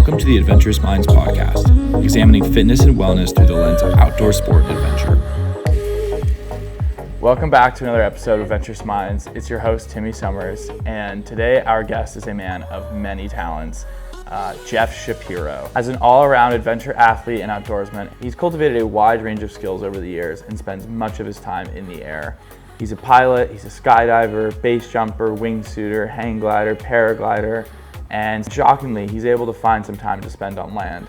Welcome to the Adventurous Minds podcast, examining fitness and wellness through the lens of outdoor sport and adventure. Welcome back to another episode of Adventurous Minds. It's your host, Timmy Summers, and today our guest is a man of many talents, Jeff Shapiro. As an all-around adventure athlete and outdoorsman, he's cultivated a wide range of skills over the years and spends much of his time in the air. He's a pilot, he's a skydiver, base jumper, wingsuiter, hang glider, paraglider, and shockingly, he's able to find some time to spend on land.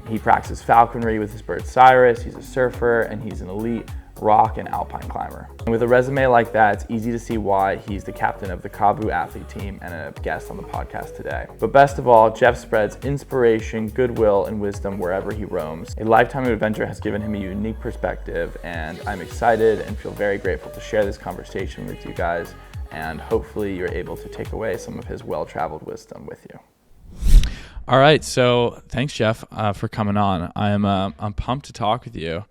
He practices falconry with his bird Cyrus, he's a surfer, and he's an elite rock and alpine climber. And with a resume like that, it's easy to see why he's the captain of the KABU athlete team and a guest on the podcast today. But best of all, Jeff spreads inspiration, goodwill, and wisdom wherever he roams. A lifetime of adventure has given him a unique perspective, and I'm excited and feel very grateful to share this conversation with you guys, and hopefully you're able to take away some of his well-traveled wisdom with you. All right, so thanks, Jeff, for coming on. I'm pumped to talk with you.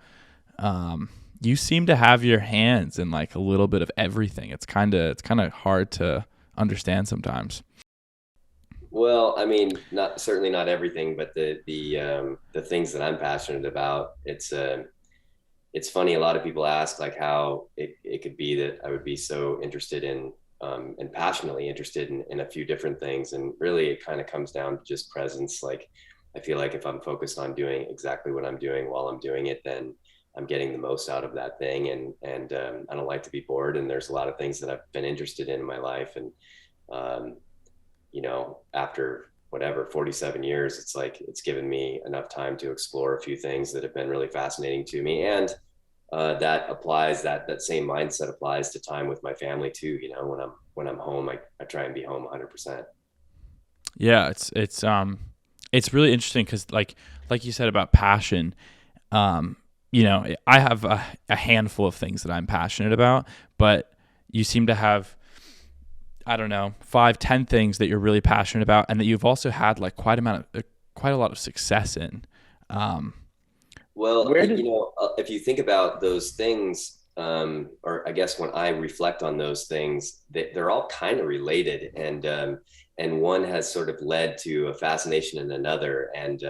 You seem to have your hands in like a little bit of everything. It's kind of hard to understand sometimes. Well, I mean, certainly not everything, but the things that I'm passionate about. It's funny. A lot of people ask like how it could be that I would be so interested in and passionately interested in a few different things, and really it kind of comes down to just presence. Like I feel like if I'm focused on doing exactly what I'm doing while I'm doing it, then I'm getting the most out of that thing. And I don't like to be bored. And there's a lot of things that I've been interested in my life. And, after 47 years, it's like, it's given me enough time to explore a few things that have been really fascinating to me. And that same mindset applies to time with my family too. You know, when I'm home, I try and be home 100%. Yeah. It's really interesting. 'Cause like you said about passion, I have a handful of things that I'm passionate about, but you seem to have, 5-10 things that you're really passionate about, and that you've also had like quite a lot of success in. If you think about those things, or I guess when I reflect on those things, they're all kind of related, and one has sort of led to a fascination in another, and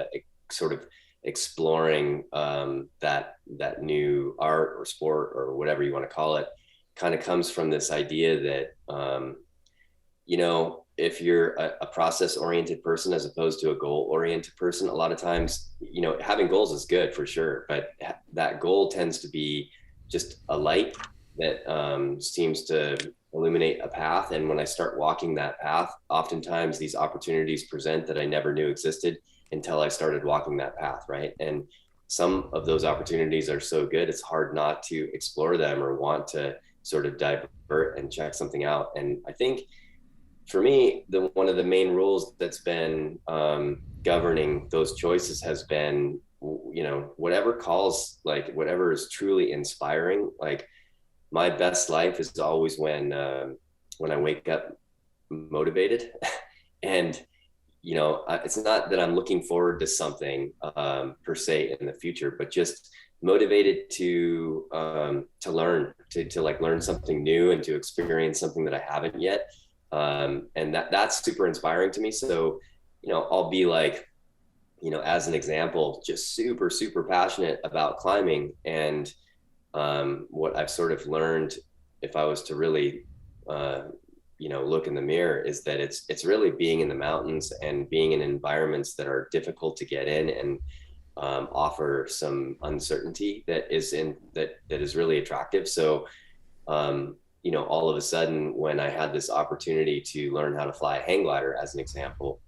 sort of exploring that new art or sport or whatever you want to call it kind of comes from this idea that if you're a process oriented person as opposed to a goal oriented person, a lot of times having goals is good for sure, but that goal tends to be just a light that seems to illuminate a path. And when I start walking that path, oftentimes these opportunities present that I never knew existed until I started walking that path, right? And some of those opportunities are so good, it's hard not to explore them or want to sort of divert and check something out. And I think for me, one of the main rules that's been governing those choices has been, whatever is truly inspiring. Like my best life is always when I wake up motivated and it's not that I'm looking forward to something per se in the future, but just motivated to learn, to like learn something new and to experience something that I haven't yet. And that's super inspiring to me. So, I'll be like, as an example, just super, super passionate about climbing. And what I've sort of learned, if I was to really look in the mirror, is that it's really being in the mountains and being in environments that are difficult to get in and offer some uncertainty that is really attractive. So, all of a sudden when I had this opportunity to learn how to fly a hang glider, as an example,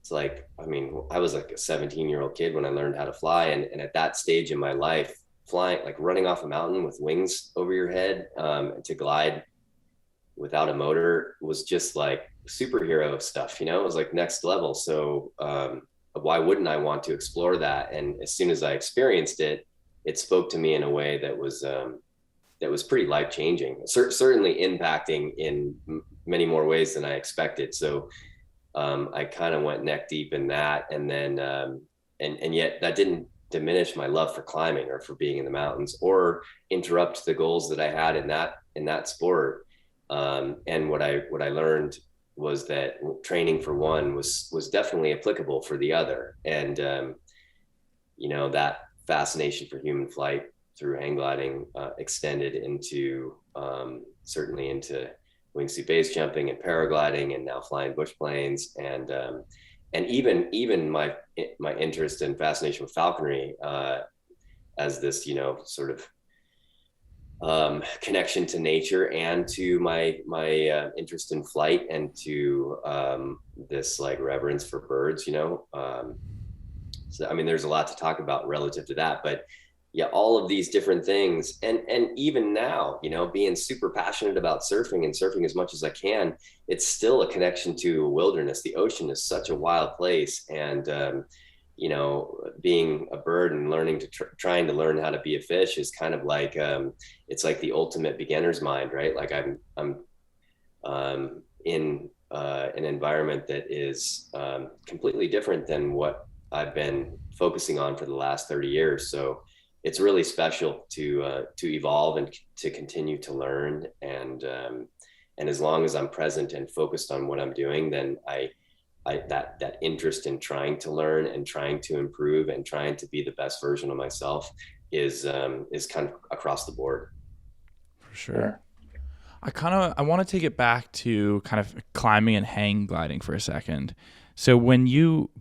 it's like, I was like a 17-year-old kid when I learned how to fly. And at that stage in my life, flying, like running off a mountain with wings over your head, to glide without a motor was just like superhero stuff, it was like next level. So why wouldn't I want to explore that? And as soon as I experienced it, it spoke to me in a way that was pretty life-changing, certainly impacting in many more ways than I expected. So I kind of went neck deep in that. And then and yet that didn't diminish my love for climbing or for being in the mountains or interrupt the goals that I had in that sport. And what I learned was that training for one was definitely applicable for the other. And, that fascination for human flight through hang gliding extended into certainly into wingsuit base jumping and paragliding, and now flying bush planes, and even my interest and fascination with falconry as this sort of connection to nature, and to my interest in flight, and to this like reverence for birds. So I mean, there's a lot to talk about relative to that, but yeah, all of these different things, and even now, being super passionate about surfing and surfing as much as I can, it's still a connection to wilderness. The ocean is such a wild place, and being a bird and learning to trying to learn how to be a fish is kind of like it's like the ultimate beginner's mind, right? Like I'm in an environment that is completely different than what I've been focusing on for the last 30 years. So it's really special to evolve and to continue to learn. And as long as I'm present and focused on what I'm doing, then that interest in trying to learn and trying to improve and trying to be the best version of myself is kind of across the board. For sure. I want to take it back to kind of climbing and hang gliding for a second. So when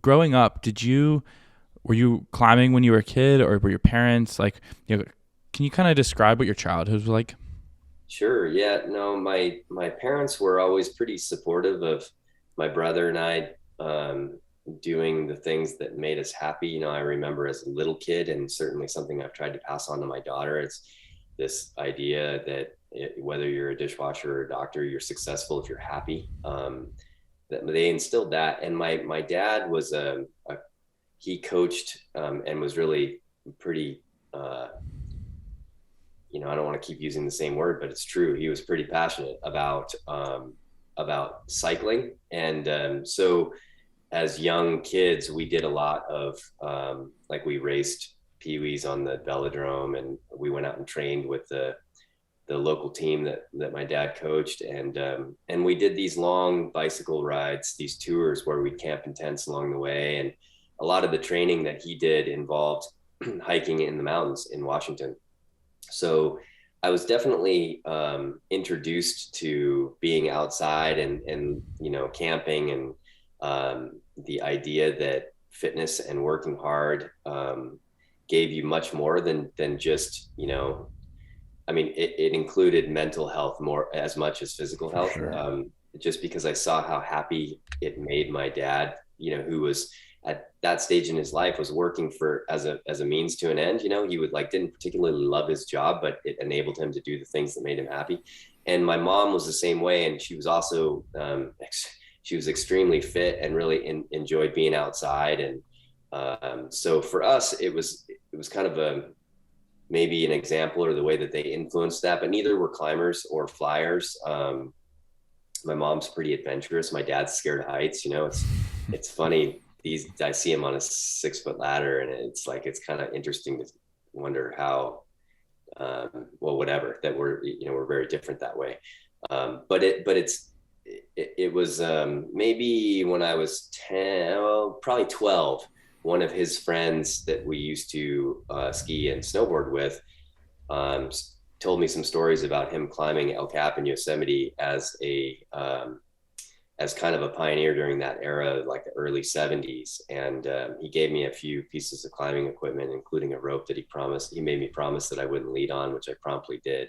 growing up, were you climbing when you were a kid, or were your parents like, can you kind of describe what your childhood was like? Sure. Yeah. No, my parents were always pretty supportive of my brother and I doing the things that made us happy. I remember as a little kid, and certainly something I've tried to pass on to my daughter, it's this idea that whether you're a dishwasher or a doctor, you're successful if you're happy. That they instilled that. And my dad was he coached and was really pretty, I don't want to keep using the same word, but it's true. He was pretty passionate about cycling. And so as young kids, we did a lot of like we raced peewees on the velodrome, and we went out and trained with the local team that my dad coached. And we did these long bicycle rides, these tours where we'd camp in tents along the way. And a lot of the training that he did involved hiking in the mountains in Washington. So I was definitely introduced to being outside and camping, and the idea that fitness and working hard gave you much more than just, I mean, it included mental health more as much as physical health. Sure. Just because I saw how happy it made my dad, who was at that stage in his life was working as a means to an end. He didn't particularly love his job, but it enabled him to do the things that made him happy. And my mom was the same way. And she was also, she was extremely fit and really enjoyed being outside. And so for us, it was kind of maybe an example, or the way that they influenced that, but neither were climbers or flyers. My mom's pretty adventurous. My dad's scared of heights. It's funny. I see him on a 6-foot ladder, and it's kind of interesting to wonder how, whatever, that we're very different that way. But it was maybe when I was 10, probably 12, one of his friends that we used to ski and snowboard with told me some stories about him climbing El Cap in Yosemite as kind of a pioneer during that era, like the early 70s. And he gave me a few pieces of climbing equipment, including a rope that he made me promise that I wouldn't lead on, which I promptly did.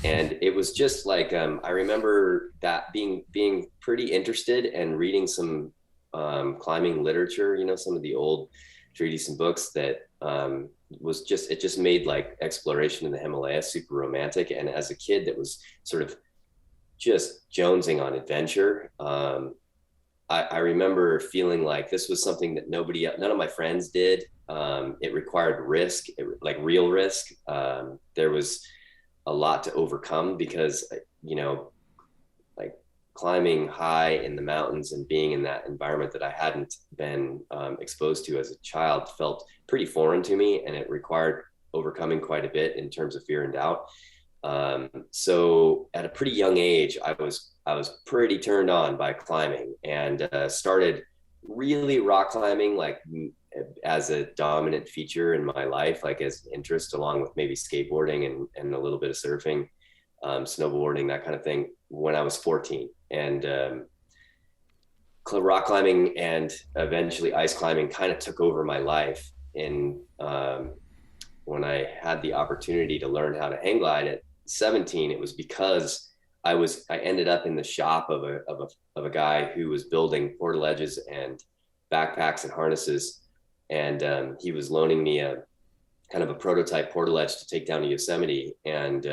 And it was just like, I remember that being pretty interested and reading some climbing literature, some of the old treatises and books that it just made like exploration in the Himalayas super romantic. And as a kid that was sort of just jonesing on adventure, I remember feeling like this was something that none of my friends did. It required risk, like real risk. There was a lot to overcome because, like climbing high in the mountains and being in that environment that I hadn't been exposed to as a child felt pretty foreign to me, and it required overcoming quite a bit in terms of fear and doubt. So at a pretty young age, I was pretty turned on by climbing, and started really rock climbing like as a dominant feature in my life, like as an interest, along with maybe skateboarding and a little bit of surfing, snowboarding, that kind of thing, when I was 14. And rock climbing and eventually ice climbing kind of took over my life. In when I had the opportunity to learn how to hang glide at 17, it was because I ended up in the shop of a guy who was building portaledges and backpacks and harnesses, and he was loaning me a kind of a prototype portaledge to take down to Yosemite. And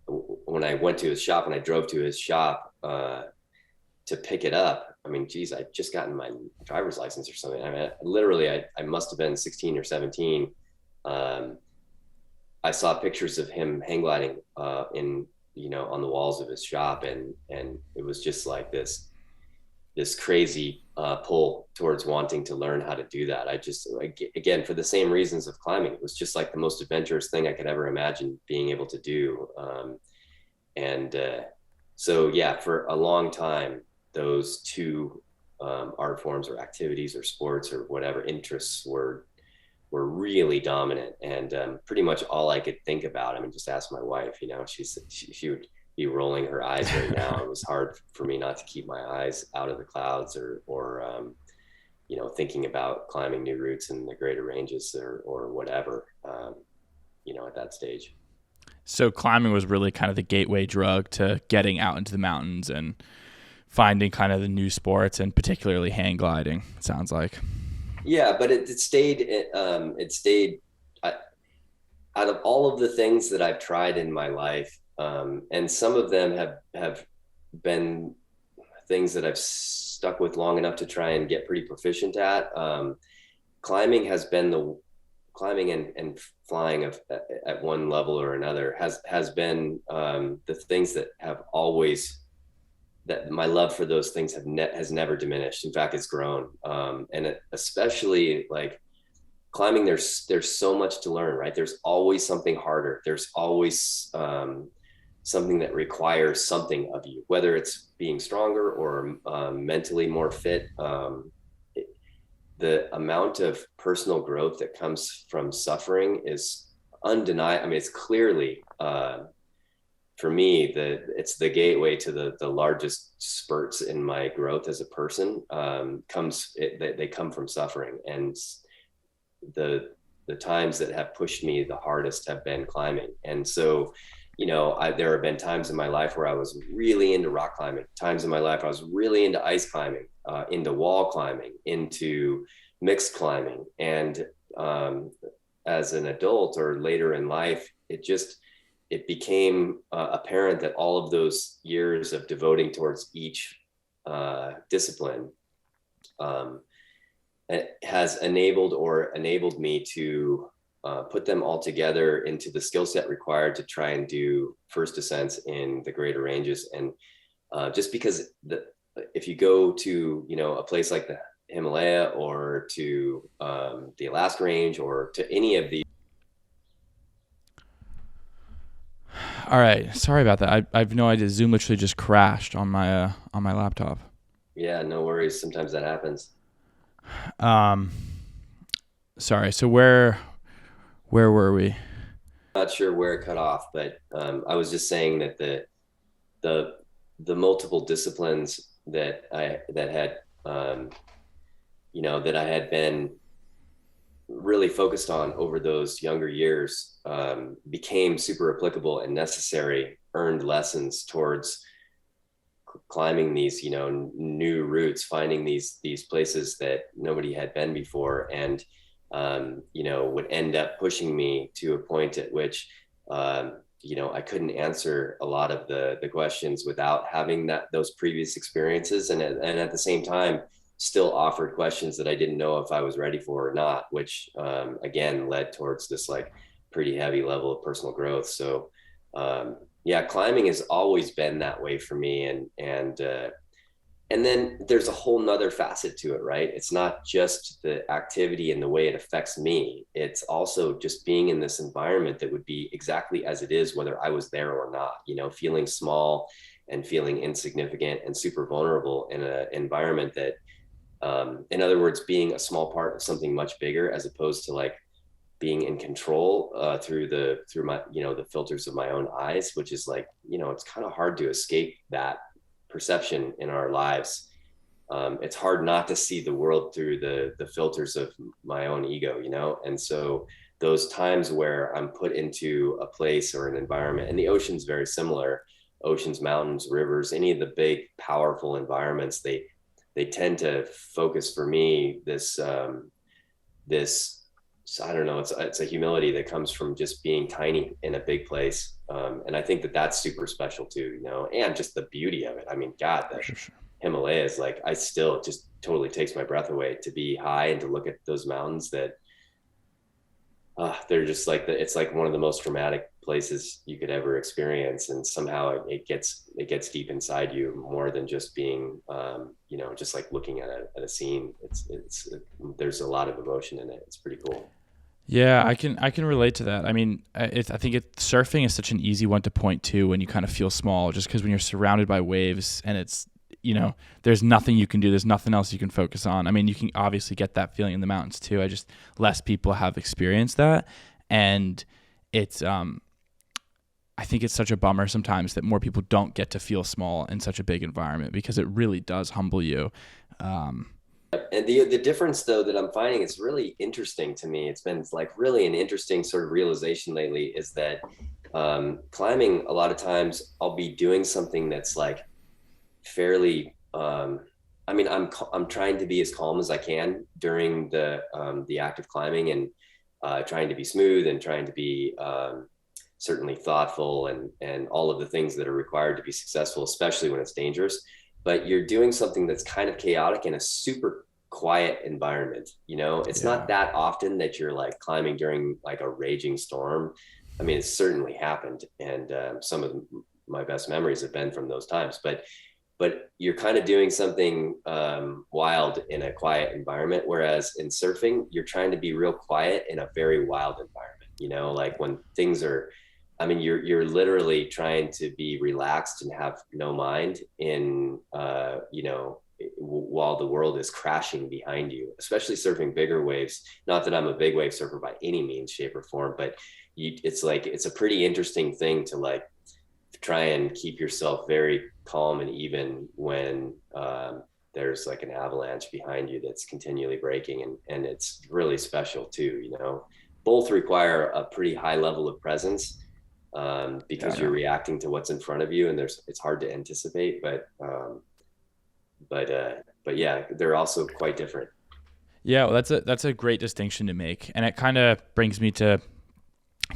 when I went to his shop and I drove to his shop to pick it up, I mean, geez, I'd just gotten my driver's license or something. I mean, literally, I must have been 16 or 17. I saw pictures of him hang gliding in, on the walls of his shop, and it was just like this crazy pull towards wanting to learn how to do that. I just, again, for the same reasons of climbing, it was just like the most adventurous thing I could ever imagine being able to do. So yeah, for a long time, those two art forms or activities or sports or whatever interests were really dominant, and pretty much all I could think about. I mean, just ask my wife, she would be rolling her eyes right now. It was hard for me not to keep my eyes out of the clouds or thinking about climbing new routes in the greater ranges or whatever, at that stage. So climbing was really kind of the gateway drug to getting out into the mountains and finding kind of the new sports, and particularly hang gliding, it sounds like. Yeah, but it stayed out of all of the things that I've tried in my life. And some of them have been things that I've stuck with long enough to try and get pretty proficient at. Climbing has been climbing and flying at one level or another has been the things that have always, that my love for those things has never diminished. In fact, it's grown. And especially like climbing, there's so much to learn, right? There's always something harder. There's always something that requires something of you, whether it's being stronger or mentally more fit. The amount of personal growth that comes from suffering is undeniable. I mean, it's clearly, for me, it's the gateway to the largest spurts in my growth as a person. They come from suffering, and the times that have pushed me the hardest have been climbing. And so, there have been times in my life where I was really into rock climbing, times in my life I was really into ice climbing, into wall climbing, into mixed climbing. And as an adult or later in life, it became apparent that all of those years of devoting towards each discipline has enabled me to put them all together into the skill set required to try and do first ascents in the greater ranges. And just because if you go to, a place like the Himalaya or to the Alaska range or to any of the. All right, sorry about that. I have no idea. Zoom literally just crashed on my laptop. Yeah, no worries. Sometimes that happens. Sorry. So where were we? Not sure where it cut off, but I was just saying that the multiple disciplines that I had been really focused on over those younger years became super applicable and necessary earned lessons towards climbing these, new routes, finding these places that nobody had been before, and would end up pushing me to a point at which I couldn't answer a lot of the questions without having those previous experiences, and at the same time still offered questions that I didn't know if I was ready for or not, which again led towards this like pretty heavy level of personal growth. So climbing has always been that way for me, and and then there's a whole nother facet to it, right? It's not just the activity and the way it affects me. It's also just being in this environment that would be exactly as it is, whether I was there or not, feeling small and feeling insignificant and super vulnerable in an environment that, in other words, being a small part of something much bigger, as opposed to like being in control through my, the filters of my own eyes, which is like, it's kind of hard to escape that perception in our lives. It's hard not to see the world through the filters of my own ego, and so those times where I'm put into a place or an environment, and the ocean's very similar, oceans, mountains, rivers, any of the big powerful environments, they tend to focus for me this I don't know, it's a humility that comes from just being tiny in a big place. And I think that that's super special too, and just the beauty of it. I mean, God, the Himalayas, like I still just totally takes my breath away to be high and to look at those mountains that they're just like it's like one of the most dramatic places you could ever experience. And somehow it gets deep inside you more than just being, just like looking at a scene. There's a lot of emotion in it. It's pretty cool. Yeah, I can relate to that. I mean, I think surfing is such an easy one to point to when you kind of feel small, just because when you're surrounded by waves and it's, there's nothing you can do. There's nothing else you can focus on. I mean, you can obviously get that feeling in the mountains too. Less people have experienced that. And it's, I think it's such a bummer sometimes that more people don't get to feel small in such a big environment, because it really does humble you. And the difference though that I'm finding is really interesting to me. It's been like really an interesting sort of realization lately, is that climbing, a lot of times I'll be doing something that's like fairly, I'm trying to be as calm as I can during the act of climbing, and trying to be smooth and trying to be certainly thoughtful and all of the things that are required to be successful, especially when it's dangerous. But you're doing something that's kind of chaotic in a super quiet environment. It's not that often that you're like climbing during like a raging storm. I mean, it's certainly happened, and some of my best memories have been from those times. But you're kind of doing something wild in a quiet environment, whereas in surfing, you're trying to be real quiet in a very wild environment. Like when things are, I mean, you're literally trying to be relaxed and have no mind in, while the world is crashing behind you, especially surfing bigger waves. Not that I'm a big wave surfer by any means, shape, or form, but it's a pretty interesting thing to like try and keep yourself very calm and even when there's like an avalanche behind you that's continually breaking, and it's really special too. Both require a pretty high level of presence. Because you're reacting to what's in front of you, and it's hard to anticipate, but yeah, they're also quite different. Yeah, well, that's a great distinction to make, and it kind of brings me to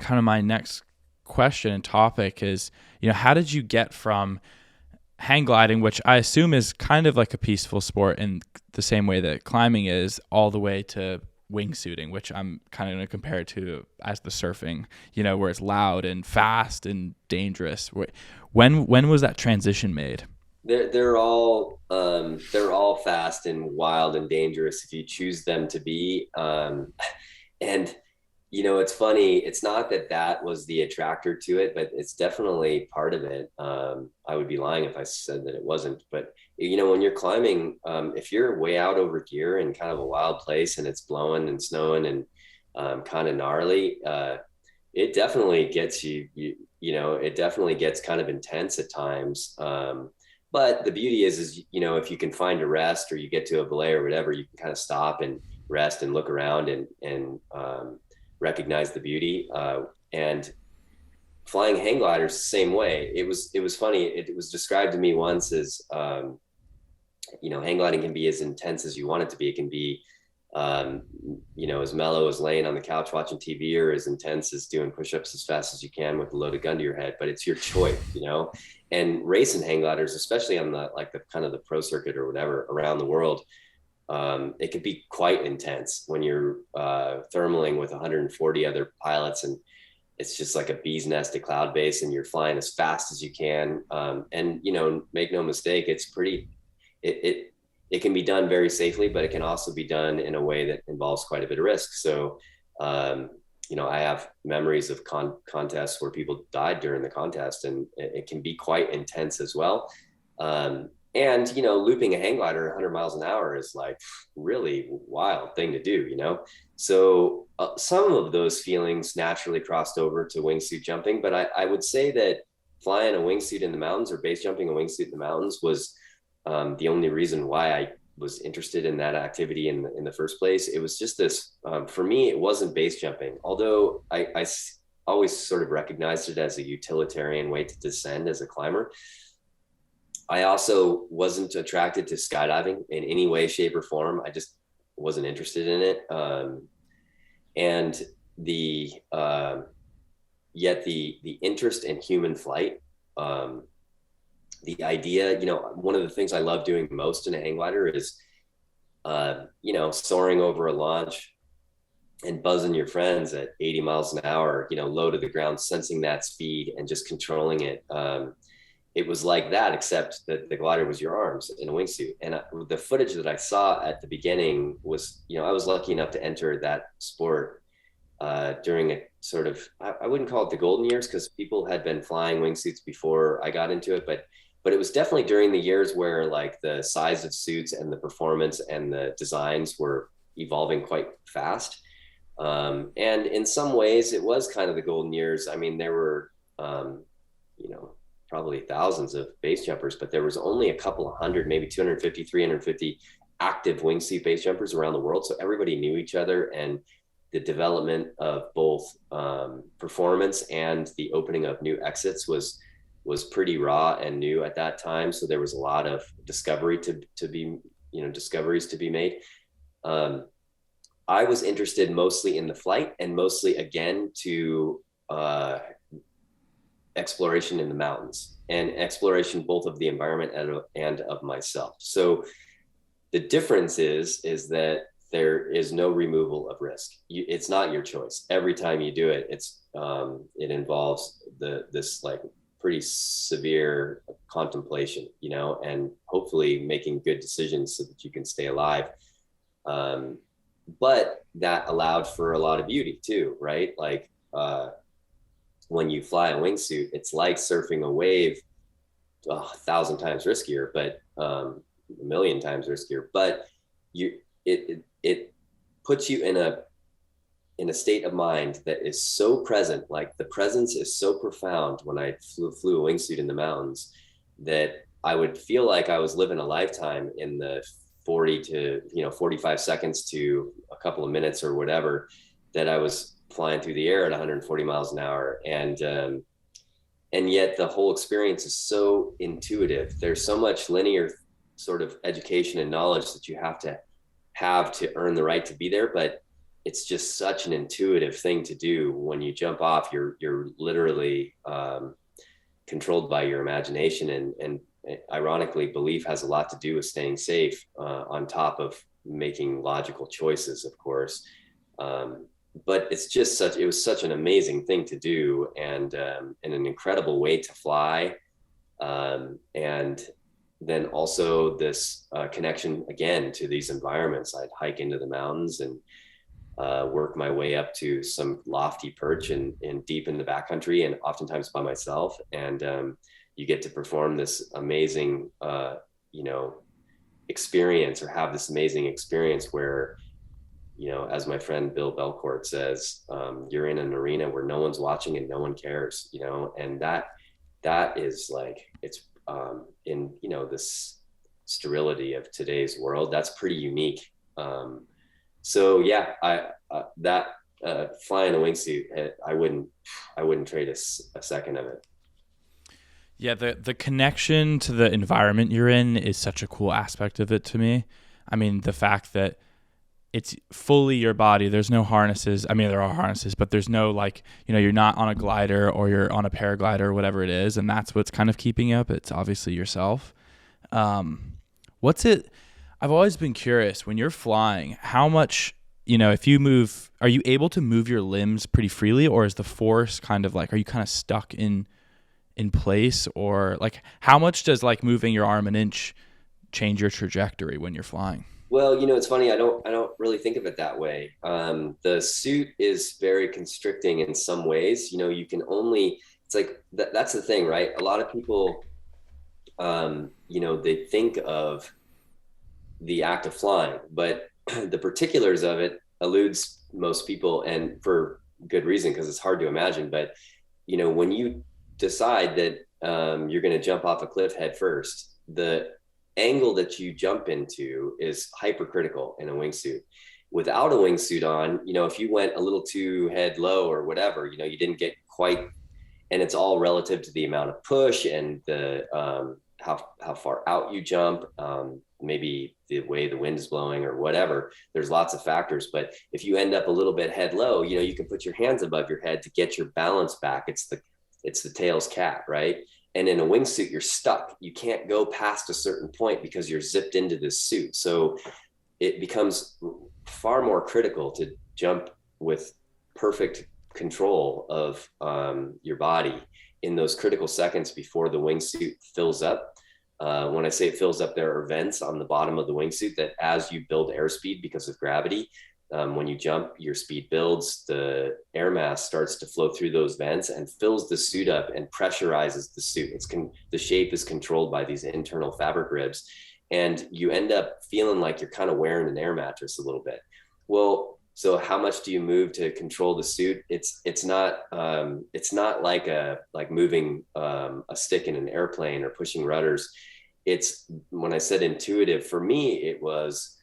kind of my next question and topic is, how did you get from hang gliding, which I assume is kind of like a peaceful sport in the same way that climbing is, all the way to wingsuiting, which I'm kind of going to compare it to as the surfing, where it's loud and fast and dangerous. When was that transition made? They're all fast and wild and dangerous if you choose them to be. And it's funny. It's not that was the attractor to it, but it's definitely part of it. I would be lying if I said that it wasn't. But when you're climbing, if you're way out over gear in kind of a wild place and it's blowing and snowing and kind of gnarly, it definitely gets it definitely gets kind of intense at times. But the beauty is, if you can find a rest or you get to a belay or whatever, you can kind of stop and rest and look around and recognize the beauty. And flying hang gliders the same way. It was funny. It was described to me once as, hang gliding can be as intense as you want it to be. It can be, as mellow as laying on the couch watching TV, or as intense as doing push-ups as fast as you can with a loaded gun to your head. But it's your choice, and racing hang gliders, especially on the kind of the pro circuit or whatever around the world, it could be quite intense when you're thermaling with 140 other pilots, and it's just like a bee's nest of cloud base, and you're flying as fast as you can. And make no mistake, it can be done very safely, but it can also be done in a way that involves quite a bit of risk. So, I have memories of contests where people died during the contest, and it can be quite intense as well. And, looping a hang glider 100 miles an hour is like really wild thing to do, So some of those feelings naturally crossed over to wingsuit jumping, but I would say that flying a wingsuit in the mountains or base jumping a wingsuit in the mountains was the only reason why I was interested in that activity in the first place. It was just this, for me, it wasn't base jumping, although I always sort of recognized it as a utilitarian way to descend as a climber. I also wasn't attracted to skydiving in any way, shape, or form. I just wasn't interested in it. And yet the interest in human flight, the idea, one of the things I love doing most in a hang glider is, soaring over a launch and buzzing your friends at 80 miles an hour, low to the ground, sensing that speed and just controlling it. It was like that, except that the glider was your arms in a wingsuit. And the footage that I saw at the beginning was, I was lucky enough to enter that sport during a sort of, I wouldn't call it the golden years, because people had been flying wingsuits before I got into it, but it was definitely during the years where like the size of suits and the performance and the designs were evolving quite fast. And in some ways it was kind of the golden years. I mean, there were, probably thousands of base jumpers, but there was only a couple of hundred, maybe 250, 350 active wingsuit base jumpers around the world. So everybody knew each other, and the development of both performance and the opening of new exits was pretty raw and new at that time. So there was a lot of discoveries to be made. I was interested mostly in the flight, and mostly again to exploration in the mountains, and exploration both of the environment and of myself. So the difference is that there is no removal of risk. It's not your choice. Every time you do it, it involves this like pretty severe contemplation, and hopefully making good decisions so that you can stay alive. But that allowed for a lot of beauty too, right? Like, when you fly a wingsuit, it's like surfing a wave 1,000 times riskier, but a million times riskier. But it puts you in a state of mind that is so present. Like the presence is so profound when I flew a wingsuit in the mountains, that I would feel like I was living a lifetime in the 40 to 45 seconds to a couple of minutes or whatever that I was flying through the air at 140 miles an hour. And yet the whole experience is so intuitive. There's so much linear sort of education and knowledge that you have to earn the right to be there. But it's just such an intuitive thing to do. When you jump off, you're literally controlled by your imagination. And ironically, belief has a lot to do with staying safe, on top of making logical choices, of course. But it was such an amazing thing to do, and an incredible way to fly. And then also this connection again to these environments. I'd hike into the mountains and work my way up to some lofty perch and deep in the backcountry, and oftentimes by myself. And you get to perform this amazing, experience, or have this amazing experience where, as my friend Bill Belcourt says, you're in an arena where no one's watching and no one cares, and that is like, it's in, this sterility of today's world, that's pretty unique. So yeah, flying a wingsuit, I wouldn't trade a second of it. Yeah, the connection to the environment you're in is such a cool aspect of it to me. I mean, the fact that it's fully your body. There's no harnesses. I mean, there are harnesses, but there's no you're not on a glider or you're on a paraglider or whatever it is. And that's what's kind of keeping you up. It's obviously yourself. I've always been curious, when you're flying, how much, if you move, are you able to move your limbs pretty freely, or is the force kind of are you kind of stuck in place, or how much does moving your arm an inch change your trajectory when you're flying? Well, it's funny. I don't really think of it that way. The suit is very constricting in some ways. You can only, it's like, that's the thing, right? A lot of people, they think of the act of flying, but the particulars of it eludes most people, and for good reason, because it's hard to imagine. But, when you decide that you're going to jump off a cliff head first, the angle that you jump into is hypercritical in a wingsuit. Without a wingsuit on, if you went a little too head low or whatever, you didn't get quite, and it's all relative to the amount of push and the how far out you jump, maybe the way the wind is blowing or whatever. There's lots of factors, but if you end up a little bit head low, you can put your hands above your head to get your balance back. It's the tail's cat, right? And in a wingsuit, you're stuck. You can't go past a certain point because you're zipped into this suit. So it becomes far more critical to jump with perfect control of your body in those critical seconds before the wingsuit fills up. When I say it fills up, there are vents on the bottom of the wingsuit that, as you build airspeed because of gravity, when you jump, your speed builds, the air mass starts to flow through those vents and fills the suit up and pressurizes the suit. The shape is controlled by these internal fabric ribs, and you end up feeling like you're kind of wearing an air mattress a little bit. Well, so how much do you move to control the suit? It's not like moving a stick in an airplane or pushing rudders. It's, when I said intuitive, for me, it was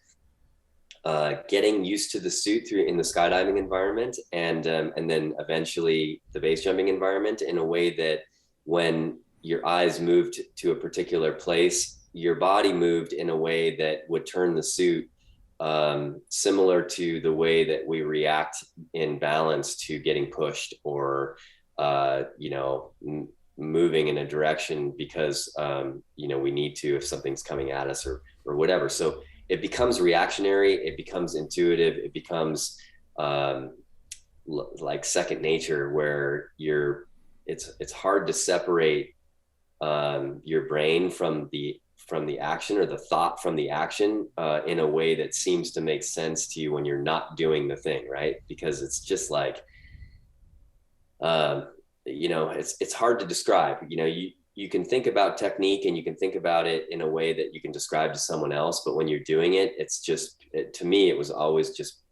getting used to the suit in the skydiving environment, and then eventually the base jumping environment, in a way that when your eyes moved to a particular place, your body moved in a way that would turn the suit similar to the way that we react in balance to getting pushed or moving in a direction because we need to, if something's coming at us or whatever. So it becomes reactionary, it becomes intuitive, it becomes like second nature, where it's hard to separate your brain from the action, or the thought from the action, in a way that seems to make sense to you when you're not doing the thing, right? Because it's just like, it's hard to describe. You can think about technique and you can think about it in a way that you can describe to someone else, but when you're doing it, to me, it was always just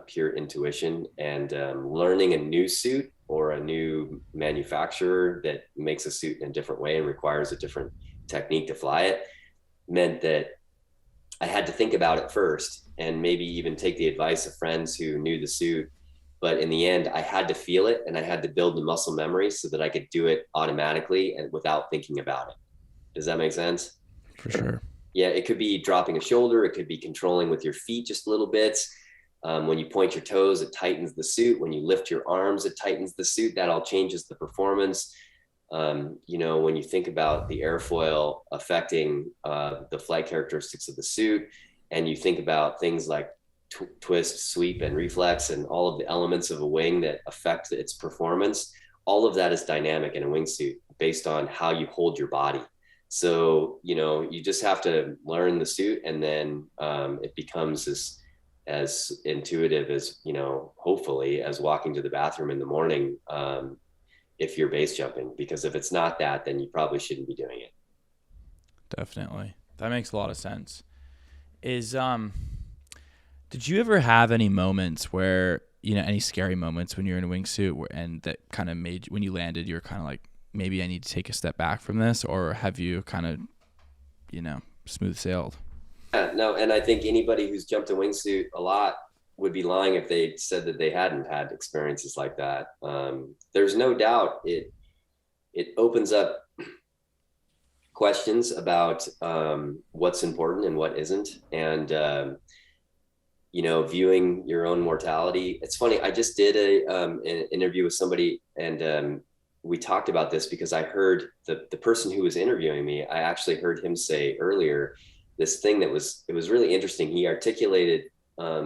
pure intuition. And learning a new suit or a new manufacturer that makes a suit in a different way and requires a different technique to fly it meant that I had to think about it first, and maybe even take the advice of friends who knew the suit. But in the end, I had to feel it, and I had to build the muscle memory so that I could do it automatically and without thinking about it. Does that make sense? For sure. Yeah, it could be dropping a shoulder. It could be controlling with your feet just little bits. When you point your toes, it tightens the suit. When you lift your arms, it tightens the suit. That all changes the performance. When you think about the airfoil affecting the flight characteristics of the suit, and you think about things like twist, sweep, and reflex, and all of the elements of a wing that affect its performance, all of that is dynamic in a wingsuit based on how you hold your body. So, you just have to learn the suit, and then it becomes as intuitive as, hopefully, as walking to the bathroom in the morning, if you're base jumping, because if it's not that, then you probably shouldn't be doing it. Definitely. That makes a lot of sense. Did you ever have any moments where, any scary moments when you're in a wingsuit and that kind of made, when you landed, you're kind of like, maybe I need to take a step back from this, or have you kind of, smooth sailed? Yeah, no. And I think anybody who's jumped a wingsuit a lot would be lying if they said that they hadn't had experiences like that. There's no doubt it opens up questions about what's important and what isn't. And, viewing your own mortality. It's funny. I just did an interview with somebody, and we talked about this because I heard the person who was interviewing me, I actually heard him say earlier this thing it was really interesting. He articulated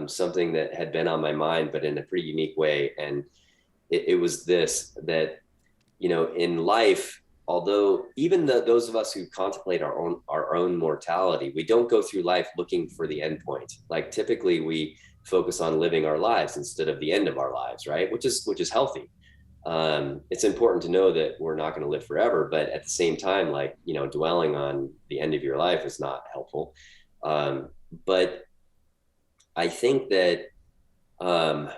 something that had been on my mind, but in a pretty unique way. And it was this, that, in life, although even those of us who contemplate our own mortality, we don't go through life looking for the end point. Like typically we focus on living our lives instead of the end of our lives, right? Which is healthy. It's important to know that we're not going to live forever, but at the same time, like, you know, dwelling on the end of your life is not helpful. But I think that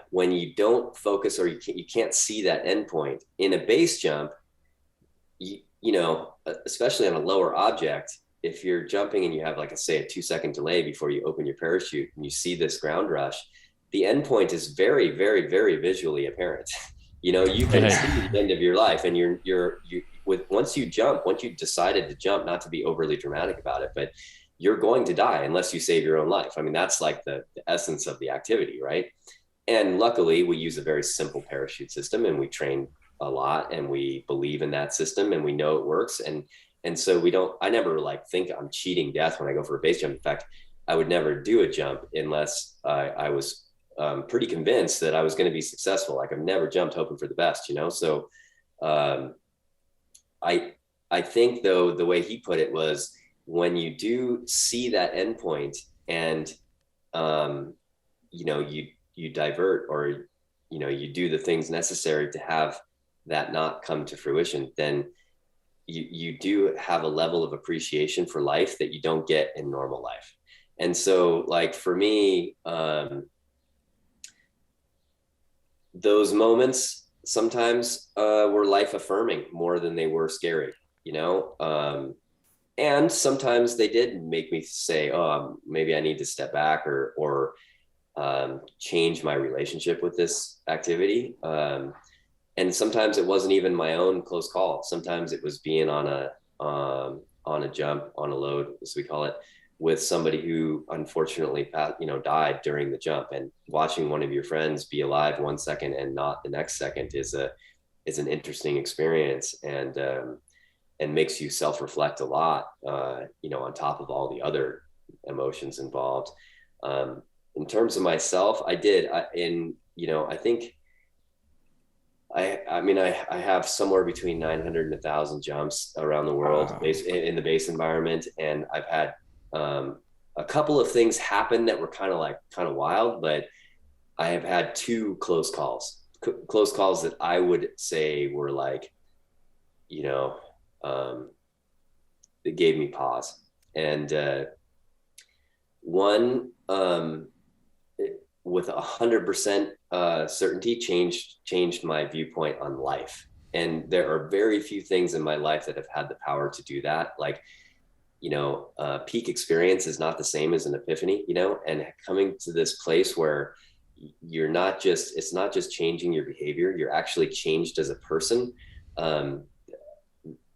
when you don't focus, or you can't see that endpoint in a base jump, you know, especially on a lower object, if you're jumping and you have like say a 2-second delay before you open your parachute and you see this ground rush, the endpoint is very, very, very visually apparent. You know, you can see the end of your life, and once you decided to jump, not to be overly dramatic about it, but you're going to die unless you save your own life. I mean, that's like the essence of the activity, right? And luckily we use a very simple parachute system, and we train a lot, and we believe in that system, and we know it works. And so I never like think I'm cheating death when I go for a base jump. In fact, I would never do a jump unless I was pretty convinced that I was going to be successful. Like I've never jumped hoping for the best, you know? So I think though, the way he put it was, when you do see that endpoint and, you know, you divert, or, you know, you do the things necessary to have that not come to fruition, then you do have a level of appreciation for life that you don't get in normal life. And so like for me, those moments sometimes were life affirming more than they were scary, you know? And sometimes they did make me say, oh, maybe I need to step back or change my relationship with this activity. And sometimes it wasn't even my own close call. Sometimes it was being on a jump, on a load, as we call it, with somebody who unfortunately, you know, died during the jump. And watching one of your friends be alive 1 second and not the next second is an interesting experience, and makes you self-reflect a lot, you know, on top of all the other emotions involved. In terms of myself, I think I have somewhere between 900 and 1,000 jumps around the world in the base environment. And I've had a couple of things happen that were kind of wild, but I have had 2 close calls that I would say were like, you know, that gave me pause. And one, with 100% certainty changed my viewpoint on life. And there are very few things in my life that have had the power to do that. Like, you know, peak experience is not the same as an epiphany, you know, and coming to this place where it's not just changing your behavior, you're actually changed as a person.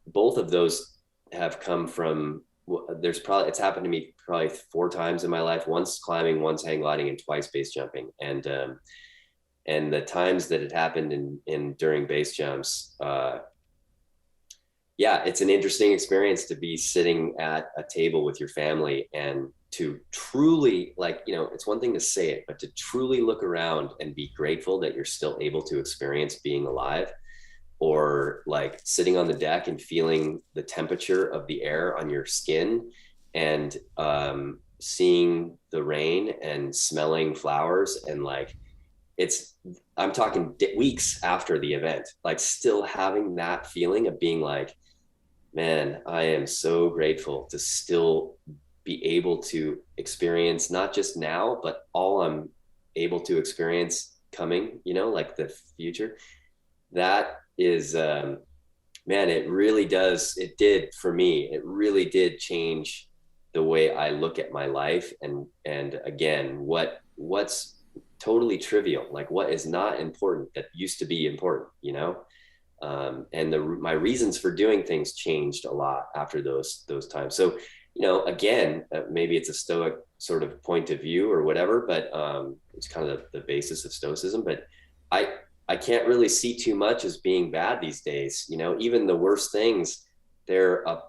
Both of those have come from, it's happened to me probably 4 times in my life, once climbing, once hang gliding, and twice base jumping. And the times that it happened during base jumps, it's an interesting experience to be sitting at a table with your family and to truly, like, you know, it's one thing to say it, but to truly look around and be grateful that you're still able to experience being alive. Or like sitting on the deck and feeling the temperature of the air on your skin, and seeing the rain and smelling flowers, and like I'm talking weeks after the event, like still having that feeling of being like, man, I am so grateful to still be able to experience not just now, but all I'm able to experience coming, you know, like the future. That is, man, it really did for me. It really did change the way I look at my life. And again, what's totally trivial, like what is not important that used to be important, you know? And my reasons for doing things changed a lot after those times. So, you know, again, maybe it's a Stoic sort of point of view or whatever, but it's kind of the basis of Stoicism. But I can't really see too much as being bad these days. You know, even the worst things, they're a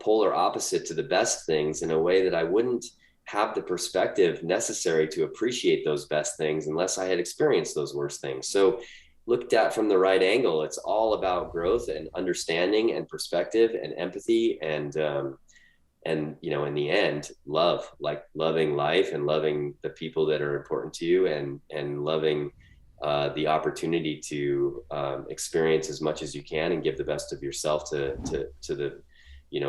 polar opposite to the best things, in a way that I wouldn't have the perspective necessary to appreciate those best things unless I had experienced those worst things. So looked at from the right angle, it's all about growth and understanding and perspective and empathy and in the end, love, like loving life and loving the people that are important to you, and loving the opportunity to experience as much as you can and give the best of yourself to the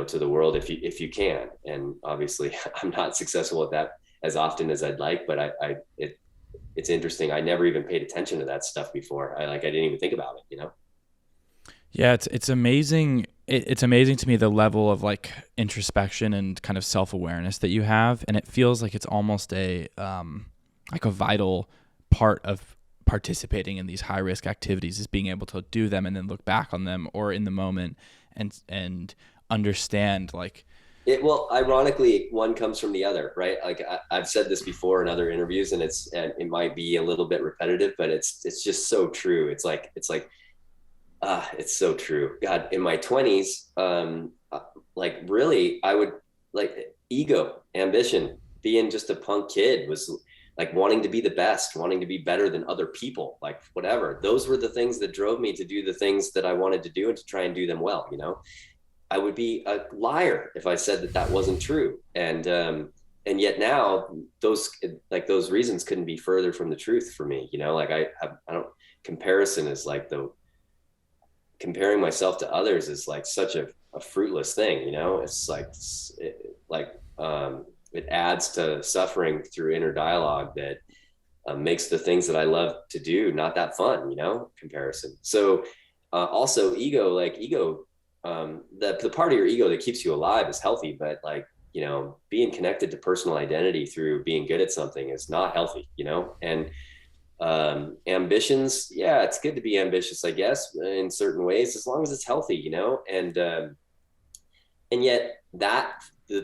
to the world if you can. And obviously, I'm not successful at that as often as I'd like, but it's interesting. I never even paid attention to that stuff before. I didn't even think about it. Yeah, it's amazing. It's amazing to me the level of like introspection and kind of self-awareness that you have, and it feels like it's almost a like a vital part of participating in these high-risk activities is being able to do them and then look back on them or in the moment and understand like Well, ironically, one comes from the other, right? Like I've said this before in other interviews, and it might be a little bit repetitive, but it's just so true. It's so true. God, in my 20s, like really, I would like ego, ambition, being just a punk kid was like wanting to be the best, wanting to be better than other people, like whatever. Those were the things that drove me to do the things that I wanted to do and to try and do them well. I would be a liar if I said that wasn't true. And yet now those reasons couldn't be further from the truth for me. Like I don't, comparison is like comparing myself to others is like such a fruitless thing. It's like, it adds to suffering through inner dialogue that makes the things that I love to do not that fun, comparison. So also ego, the part of your ego that keeps you alive is healthy, but being connected to personal identity through being good at something is not healthy, and ambitions, yeah, it's good to be ambitious, I guess, in certain ways, as long as it's healthy, and yet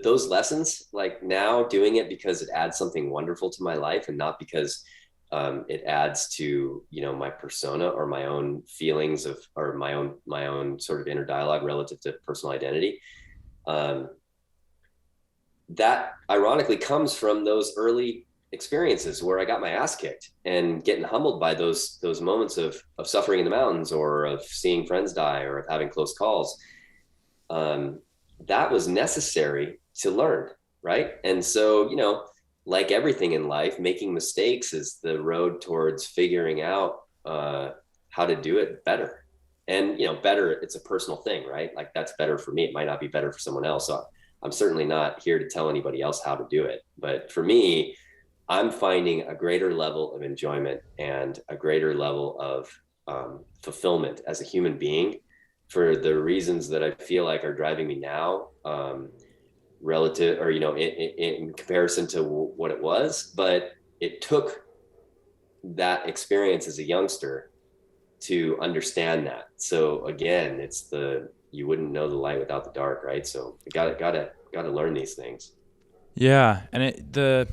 those lessons, like now doing it because it adds something wonderful to my life and not because it adds to my persona or my own feelings or my own sort of inner dialogue relative to personal identity, that ironically comes from those early experiences where I got my ass kicked and getting humbled by those moments of suffering in the mountains or of seeing friends die or of having close calls. That was necessary to learn, right? And so, like everything in life, making mistakes is the road towards figuring out how to do it better. And, better, it's a personal thing, right? Like that's better for me. It might not be better for someone else. So I'm certainly not here to tell anybody else how to do it. But for me, I'm finding a greater level of enjoyment and a greater level of fulfillment as a human being for the reasons that I feel like are driving me now, relative or, in comparison to what it was. But it took that experience as a youngster to understand that. So again, it's you wouldn't know the light without the dark, right? So you gotta learn these things. Yeah, and the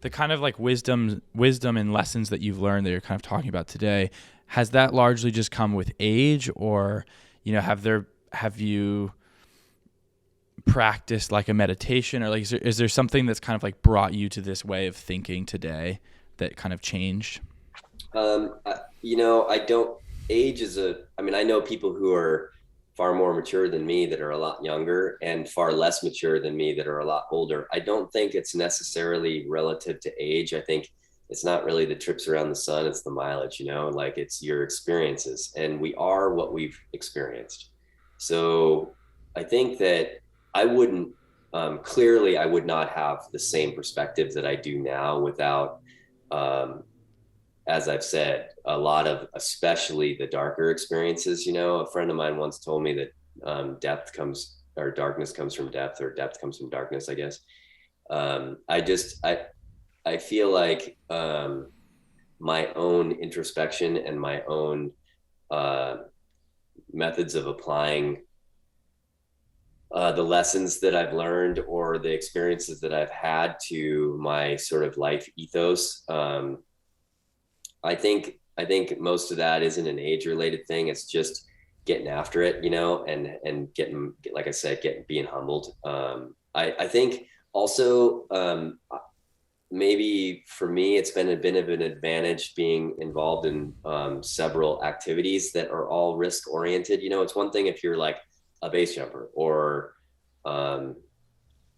kind of like wisdom and lessons that you've learned that you're kind of talking about today, has that largely just come with age, or have you practiced like a meditation, or like is there something that's kind of like brought you to this way of thinking today that kind of changed? I don't, age is I know people who are far more mature than me that are a lot younger and far less mature than me that are a lot older. I don't think it's necessarily relative to age. I think it's not really the trips around the sun, it's the mileage, like it's your experiences, and we are what we've experienced. So I think that I wouldn't, clearly I would not have the same perspective that I do now without, as I've said, a lot of, especially the darker experiences. A friend of mine once told me that darkness comes from depth, or depth comes from darkness, I guess. I feel like my own introspection and my own methods of applying the lessons that I've learned or the experiences that I've had to my sort of life ethos. I think most of that isn't an age related thing. It's just getting after it, and getting, like I said, being humbled. I think also, maybe for me, it's been a bit of an advantage being involved in several activities that are all risk oriented. It's one thing if you're like a base jumper um,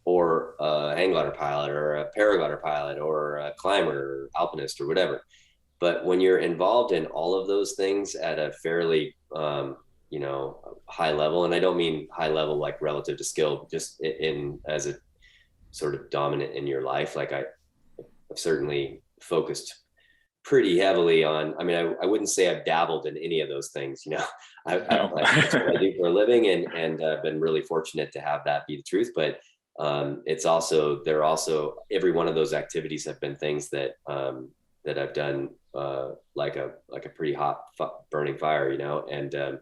or a hang glider pilot or a paraglider pilot or a climber or alpinist or whatever. But when you're involved in all of those things at a fairly, high level, and I don't mean high level like relative to skill, just in as a sort of dominant in your life. Like I've certainly focused pretty heavily on, I wouldn't say I've dabbled in any of those things, that's what I do for a living, and been really fortunate to have that be the truth. But they're also, every one of those activities have been things that I've done like a pretty hot burning fire, and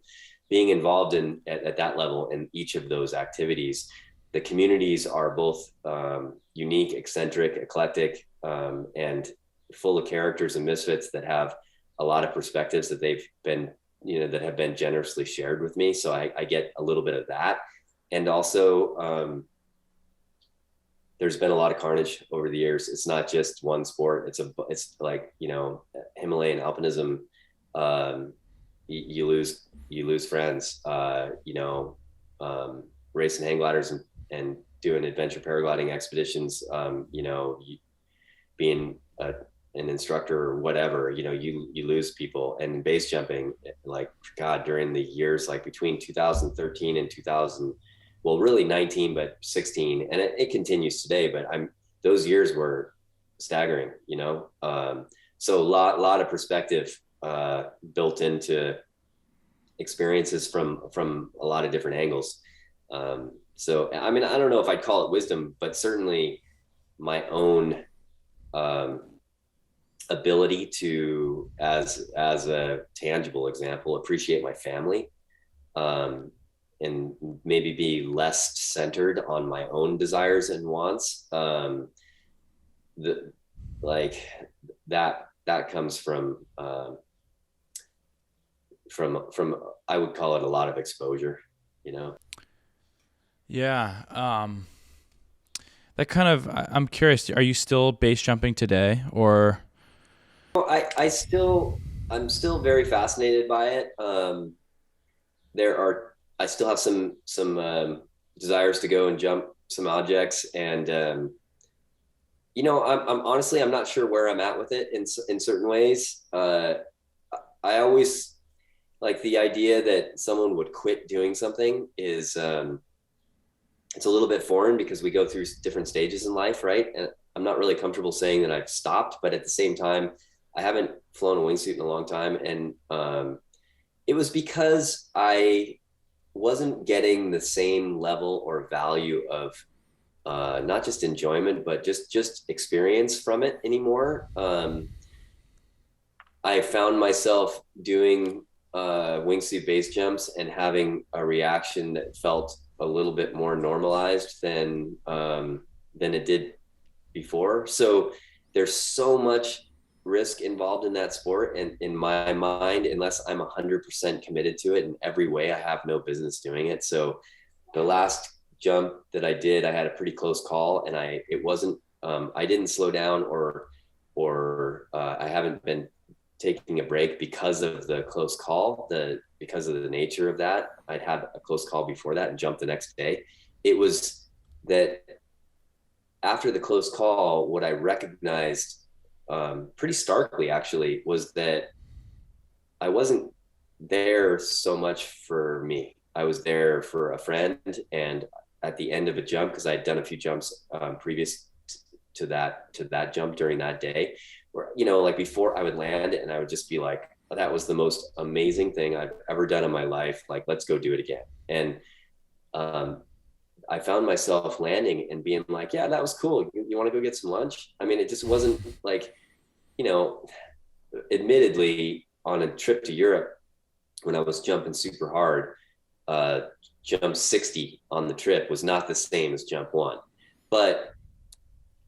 being involved at that level in each of those activities, the communities are both unique, eccentric, eclectic, and full of characters and misfits that have a lot of perspectives that they've been, that have been generously shared with me. So I get a little bit of that. And also, there's been a lot of carnage over the years. It's not just one sport. It's like, Himalayan alpinism, you lose friends, racing hang gliders and doing adventure paragliding expeditions, being an instructor or whatever, you lose people. And base jumping, like, God, during the years, like between 2013 and 2000, well, really 19, but 16, and it continues today, but those years were staggering, so a lot of perspective built into experiences from a lot of different angles. So, I don't know if I'd call it wisdom, but certainly my own ability to, as a tangible example, appreciate my family, and maybe be less centered on my own desires and wants. That comes from I would call it a lot of exposure, Yeah. That kind of, I'm curious, are you still base jumping today, or? Well, I'm still very fascinated by it. I still have some desires to go and jump some objects, and I'm honestly, I'm not sure where I'm at with it in certain ways. I always like the idea that someone would quit doing something is it's a little bit foreign because we go through different stages in life, right? And I'm not really comfortable saying that I've stopped, but at the same time, I haven't flown a wingsuit in a long time, and it was because I wasn't getting the same level or value of not just enjoyment, but just experience from it anymore. I found myself doing wingsuit base jumps and having a reaction that felt a little bit more normalized than it did before. So there's so much risk involved in that sport, and in my mind, unless I'm 100% committed to it in every way, I have no business doing it. So the last jump that I did, I had a pretty close call, and I didn't slow down or I haven't been taking a break because of the close call, because of the nature of that. I'd had a close call before that and jumped the next day. It was that after the close call, what I recognized pretty starkly actually was that I wasn't there so much for me. I was there for a friend, and at the end of a jump, because I had done a few jumps previous to that jump during that day, where, like before I would land and I would just be like, oh, that was the most amazing thing I've ever done in my life. Like, let's go do it again. And I found myself landing and being like, yeah, that was cool. You want to go get some lunch? It just wasn't like, admittedly on a trip to Europe when I was jumping super hard, jump 60 on the trip was not the same as jump 1. But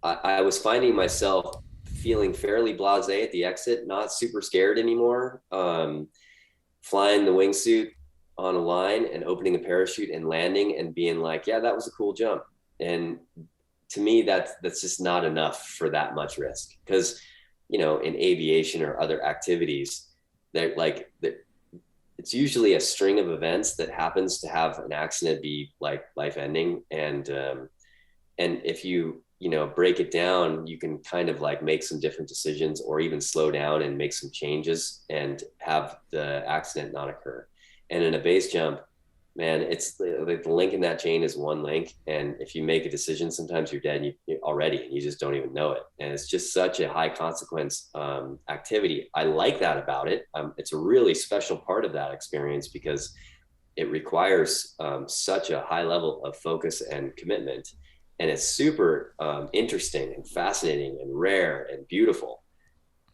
I was finding myself feeling fairly blasé at the exit, not super scared anymore. Flying the wingsuit on a line and opening a parachute and landing and being like, yeah, that was a cool jump. And to me, that's just not enough for that much risk. Because, you know, in aviation or other activities, they're like, it's usually a string of events that happens to have an accident be like life ending. And if you know, break it down, you can kind of like make some different decisions, or even slow down and make some changes and have the accident not occur. And in a base jump, man, it's the link in that chain is one link. And if you make a decision, sometimes you're dead already, and you just don't even know it. And it's just such a high consequence activity. I like that about it. It's a really special part of that experience because it requires such a high level of focus and commitment. And it's super interesting and fascinating and rare and beautiful.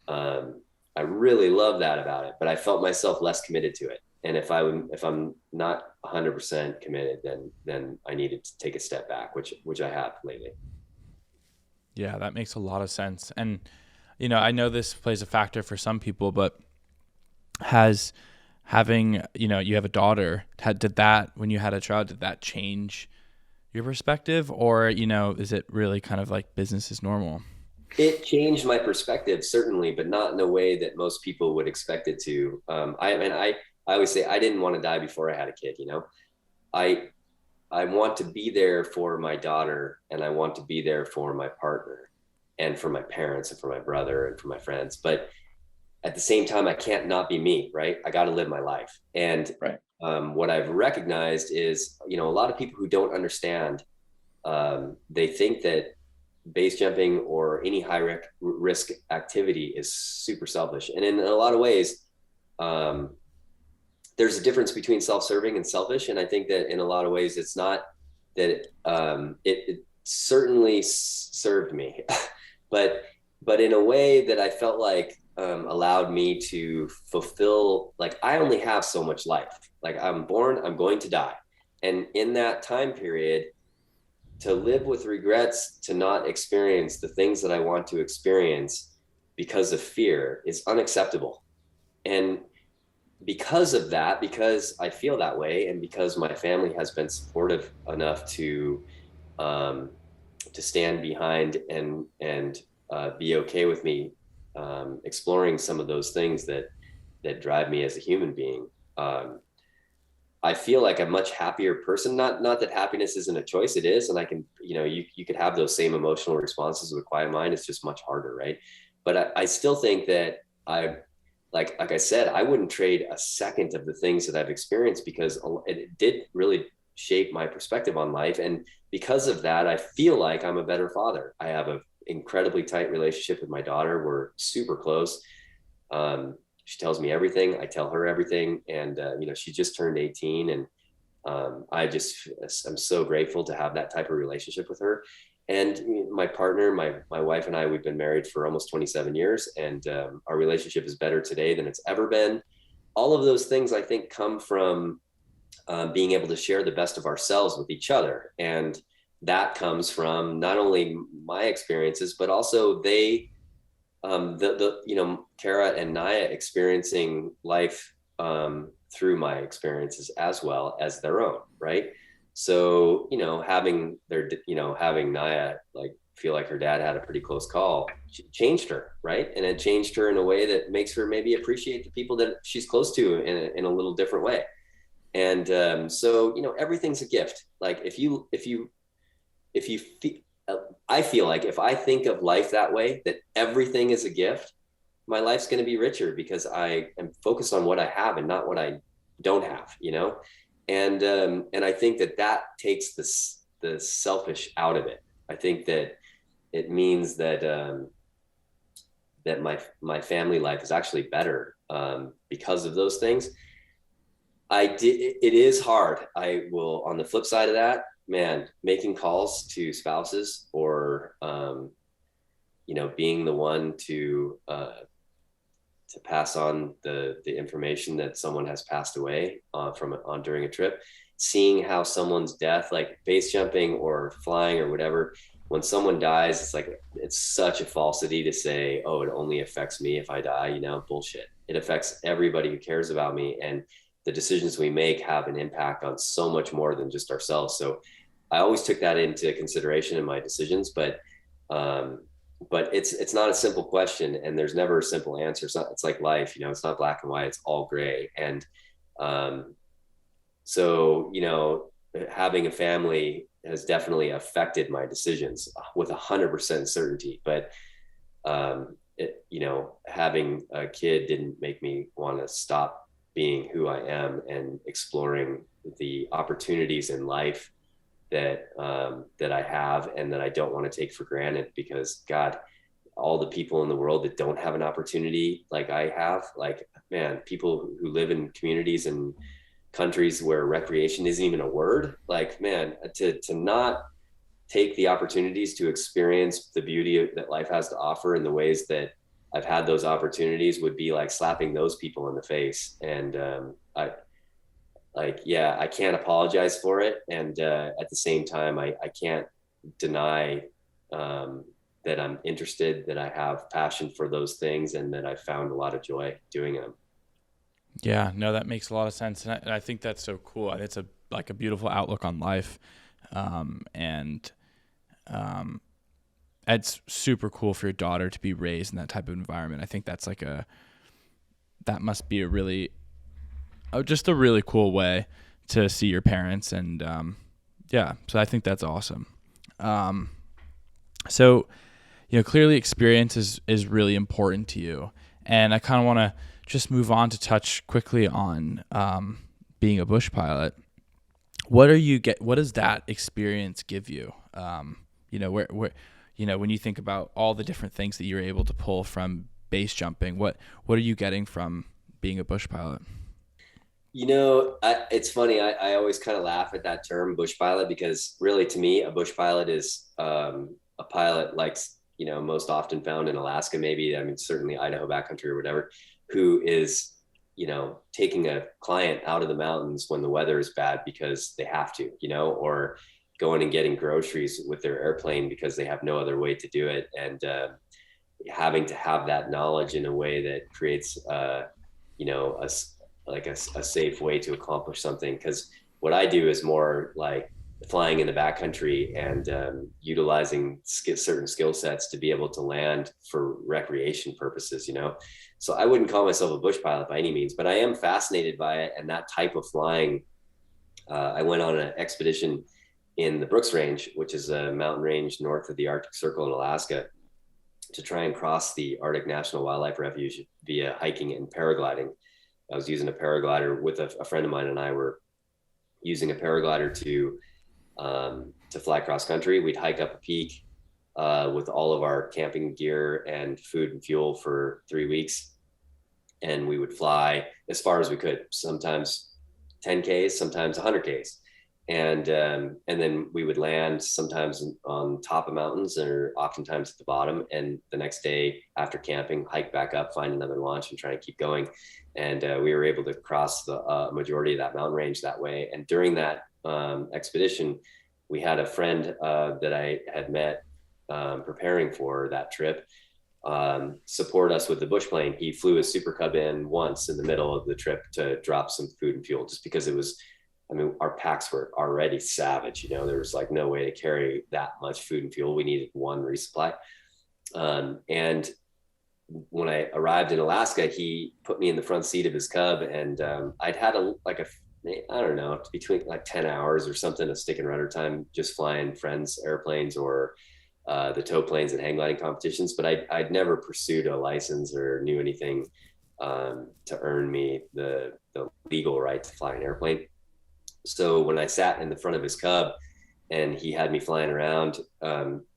I really love that about it, but I felt myself less committed to it. And if I'm not 100% committed, then I needed to take a step back, which I have lately. Yeah, that makes a lot of sense. And, you know, I know this plays a factor for some people, but having, you know, you have a daughter, did that, when you had a child, did that change your perspective, or, you know, is it really kind of like business as normal? It changed my perspective, certainly, but not in a way that most people would expect it to. I always say I didn't want to die before I had a kid. You know, I want to be there for my daughter, and I want to be there for my partner, and for my parents, and for my brother, and for my friends. But at the same time, I can't not be me, right? I got to live my life. And Right. What I've recognized is, you know, a lot of people who don't understand, they think that base jumping or any high risk activity is super selfish. And in a lot of ways, there's a difference between self-serving and selfish. And I think that in a lot of ways, it's not that it certainly served me, but in a way that I felt like allowed me to fulfill, like, I only have so much life. Like, I'm born, I'm going to die. And in that time period, to live with regrets, to not experience the things that I want to experience because of fear is unacceptable. And because of that, because I feel that way, and because my family has been supportive enough to stand behind and be okay with me exploring some of those things that drive me as a human being. I feel like a much happier person. Not that happiness isn't a choice, it is. And I can, you know, you could have those same emotional responses with a quiet mind. It's just much harder, right? But I still think that like I said, I wouldn't trade a second of the things that I've experienced, because it did really shape my perspective on life. And because of that, I feel like I'm a better father. I have an incredibly tight relationship with my daughter. We're super close. She tells me everything. I tell her everything. And, you know, she just turned 18, and I'm so grateful to have that type of relationship with her. And my partner, my wife and I, we've been married for almost 27 years, and our relationship is better today than it's ever been. All of those things, I think, come from being able to share the best of ourselves with each other. And that comes from not only my experiences, but also you know, Kara and Naya experiencing life through my experiences as well as their own, right? So, you know, having Naya like feel like her dad had a pretty close call, changed her, right? And it changed her in a way that makes her maybe appreciate the people that she's close to in a little different way. And so, you know, everything's a gift. Like I feel like if I think of life that way, that everything is a gift, my life's going to be richer, because I am focused on what I have and not what I don't have, you know? And I think that takes the selfish out of it. I think that it means that that my family life is actually better because of those things. It is hard. I will, on the flip side of that, man, making calls to spouses, or you know, being the one to pass on the information that someone has passed away during a trip, seeing how someone's death, like base jumping or flying or whatever, when someone dies, it's like, it's such a falsity to say, oh, it only affects me if I die, you know, bullshit. It affects everybody who cares about me, and the decisions we make have an impact on so much more than just ourselves. So I always took that into consideration in my decisions, but it's not a simple question, and there's never a simple answer. It's like life, it's not black and white, it's all gray. And so, having a family has definitely affected my decisions with 100% certainty. But, having a kid didn't make me want to stop being who I am and exploring the opportunities in life that I have and that I don't want to take for granted, because God, all the people in the world that don't have an opportunity like I have, like, man, people who live in communities and countries where recreation isn't even a word, like, man, to not take the opportunities to experience the beauty that life has to offer in the ways that I've had those opportunities would be like slapping those people in the face. And I can't apologize for it. And at the same time, I can't deny that I'm interested, that I have passion for those things, and that I found a lot of joy doing them. Yeah, no, that makes a lot of sense. And I think that's so cool. It's a beautiful outlook on life. It's super cool for your daughter to be raised in that type of environment. I think that's that must be just a really cool way to see your parents. And, so I think that's awesome. So, clearly experience is really important to you. And I kind of want to just move on to touch quickly on, being a bush pilot. What does that experience give you? When you think about all the different things that you're able to pull from base jumping, what are you getting from being a bush pilot? It's funny. I always kind of laugh at that term, bush pilot, because really to me, a bush pilot is a pilot like, most often found in Alaska, maybe, I mean, certainly Idaho backcountry or whatever, who is, taking a client out of the mountains when the weather is bad because they have to, or going and getting groceries with their airplane because they have no other way to do it. And having to have that knowledge in a way that creates, a safe way to accomplish something. Because what I do is more like flying in the backcountry and utilizing certain skill sets to be able to land for recreation purposes, So I wouldn't call myself a bush pilot by any means, but I am fascinated by it. And that type of flying, I went on an expedition in the Brooks Range, which is a mountain range north of the Arctic Circle in Alaska, to try and cross the Arctic National Wildlife Refuge via hiking and paragliding. I was using a paraglider with a friend of mine, and I were using a paraglider to fly cross country. We'd hike up a peak with all of our camping gear and food and fuel for 3 weeks. And we would fly as far as we could, sometimes 10 Ks, sometimes 100 Ks. And then we would land sometimes on top of mountains or oftentimes at the bottom. And the next day after camping, hike back up, find another launch and try to keep going. And we were able to cross the majority of that mountain range that way. And during that expedition, we had a friend that I had met preparing for that trip support us with the bush plane. He flew his Super Cub in once in the middle of the trip to drop some food and fuel, just because our packs were already savage. There was like no way to carry that much food and fuel. We needed one resupply. And when I arrived in Alaska, he put me in the front seat of his Cub, and I'd had I don't know, between like 10 hours or something of stick and rudder time, just flying friends' airplanes or the tow planes and hang gliding competitions. But I'd never pursued a license or knew anything to earn me the legal right to fly an airplane. So when I sat in the front of his Cub and he had me flying around,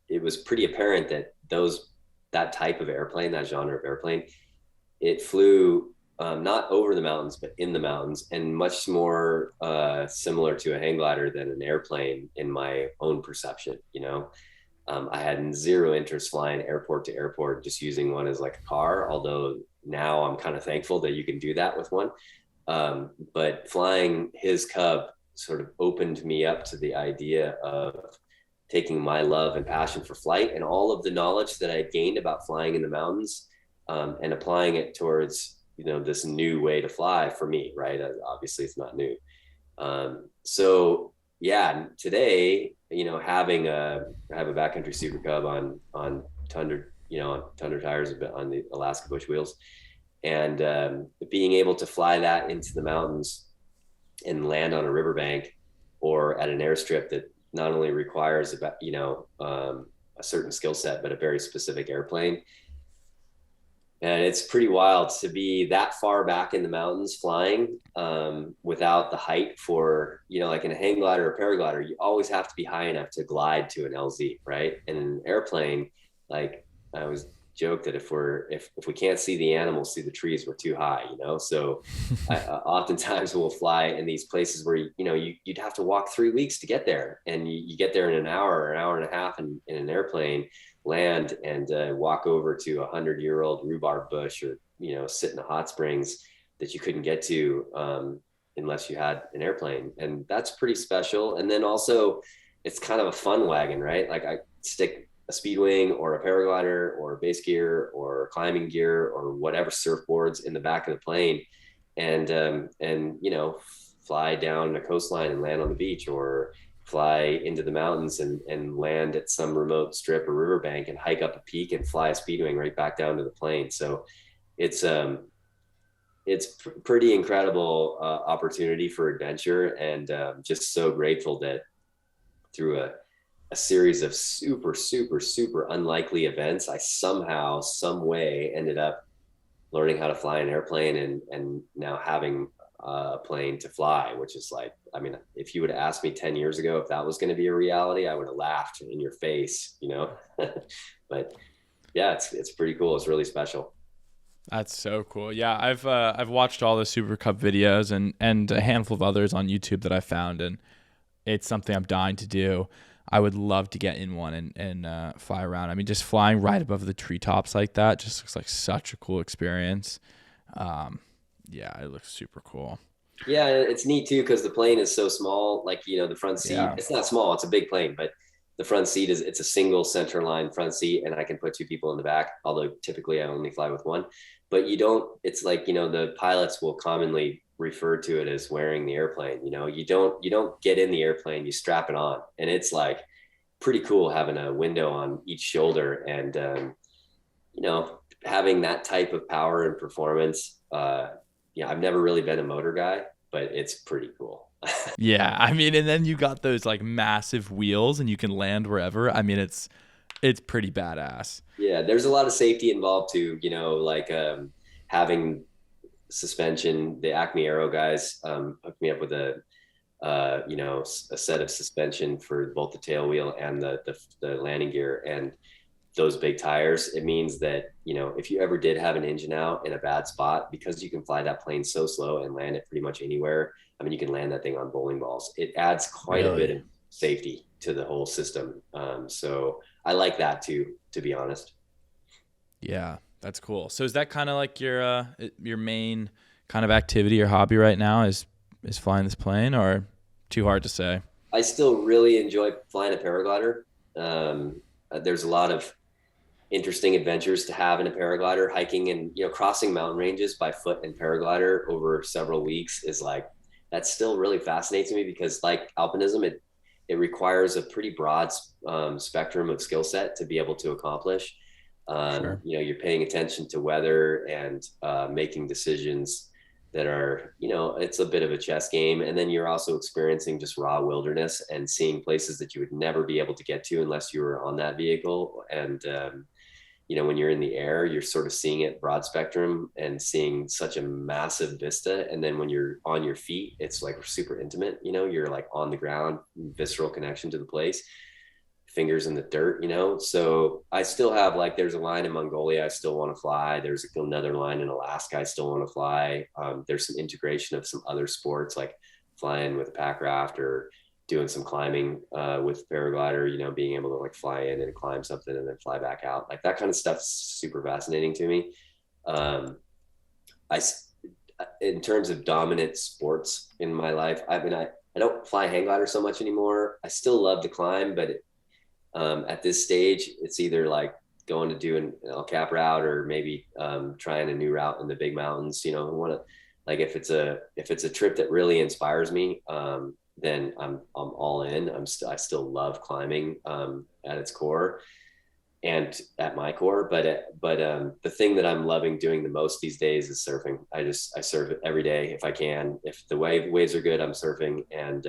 it was pretty apparent that that type of airplane, that genre of airplane, it flew not over the mountains, but in the mountains, and much more similar to a hang glider than an airplane in my own perception. I had zero interest flying airport to airport, just using one as like a car, although now I'm kind of thankful that you can do that with one. But flying his Cub sort of opened me up to the idea of taking my love and passion for flight and all of the knowledge that I had gained about flying in the mountains and applying it towards, this new way to fly for me, right? Obviously it's not new. So, yeah, today, having I have a backcountry Super Cub on Tundra, on Tundra tires, a bit on the Alaska bush wheels, and being able to fly that into the mountains and land on a riverbank or at an airstrip that not only requires about a certain skill set, but a very specific airplane. And it's pretty wild to be that far back in the mountains flying without the height for, like in a hang glider or paraglider, you always have to be high enough to glide to an LZ, right? And in an airplane, like I always joke that if we can't see the animals, see the trees, we're too high, So oftentimes we'll fly in these places where, you'd have to walk 3 weeks to get there. And you get there in an hour or an hour and a half in an airplane, land and walk over to 100-year-old rhubarb bush or sit in the hot springs that you couldn't get to unless you had an airplane, and that's pretty special. And then also it's kind of a fun wagon, right? Like I stick a speedwing or a paraglider or base gear or climbing gear or whatever surfboards in the back of the plane and fly down a coastline and land on the beach, or fly into the mountains and land at some remote strip or riverbank and hike up a peak and fly a speedwing right back down to the plane. So it's pretty incredible opportunity for adventure, and just so grateful that through a series of super, super, super unlikely events, I somehow, some way ended up learning how to fly an airplane and now having a plane to fly, which is like, I mean, if you would have asked me 10 years ago if that was going to be a reality, I would have laughed in your face, but yeah, it's pretty cool. It's really special. That's so cool. Yeah, I've watched all the Super Cup videos and a handful of others on YouTube that I found, and it's something I'm dying to do. I would love to get in one and fly around. I mean, just flying right above the treetops like that just looks like such a cool experience. Yeah, it looks super cool. Yeah, it's neat too because the plane is so small. Like, the front seat, It's not small, it's a big plane, but the front seat it's a single center line front seat, and I can put 2 people in the back, although typically I only fly with one. But it's like, the pilots will commonly refer to it as wearing the airplane. You don't get in the airplane, you strap it on, and it's like pretty cool having a window on each shoulder and having that type of power and performance. I've never really been a motor guy, but it's pretty cool. Yeah, I mean, and then you got those like massive wheels and you can land wherever. I mean, it's pretty badass. Yeah, there's a lot of safety involved too, like having suspension. The Acme Aero guys hooked me up with a set of suspension for both the tail wheel and the landing gear, and those big tires. It means that, if you ever did have an engine out in a bad spot, because you can fly that plane so slow and land it pretty much anywhere. I mean, you can land that thing on bowling balls. It adds quite a bit of safety to the whole system. So I like that too, to be honest. Yeah, that's cool. So is that kind of like your main kind of activity or hobby right now is flying this plane, or too hard to say? I still really enjoy flying a paraglider. There's a lot of interesting adventures to have in a paraglider. Hiking and crossing mountain ranges by foot and paraglider over several weeks is like, that still really fascinates me, because like alpinism, it requires a pretty broad spectrum of skill set to be able to accomplish. Sure. You're paying attention to weather and making decisions that are, it's a bit of a chess game. And then you're also experiencing just raw wilderness and seeing places that you would never be able to get to unless you were on that vehicle. And, when you're in the air, you're sort of seeing it broad spectrum and seeing such a massive vista. And then when you're on your feet, it's like super intimate, you're like on the ground, visceral connection to the place, fingers in the dirt, So I still have, like, there's a line in Mongolia I still want to fly. There's another line in Alaska I still want to fly. There's some integration of some other sports, like flying with a pack raft or doing some climbing with paraglider, being able to like fly in and climb something and then fly back out. Like that kind of stuff's super fascinating to me. In terms of dominant sports in my life, I mean, I don't fly hang glider so much anymore. I still love to climb, but at this stage, it's either like going to do an El Cap route or maybe trying a new route in the big mountains. I want to, like, if it's a trip that really inspires me, then I'm all in. I still love climbing at its core and at my core, but the thing that I'm loving doing the most these days is surfing. I surf it every day if I can. If the waves are good, I'm surfing. And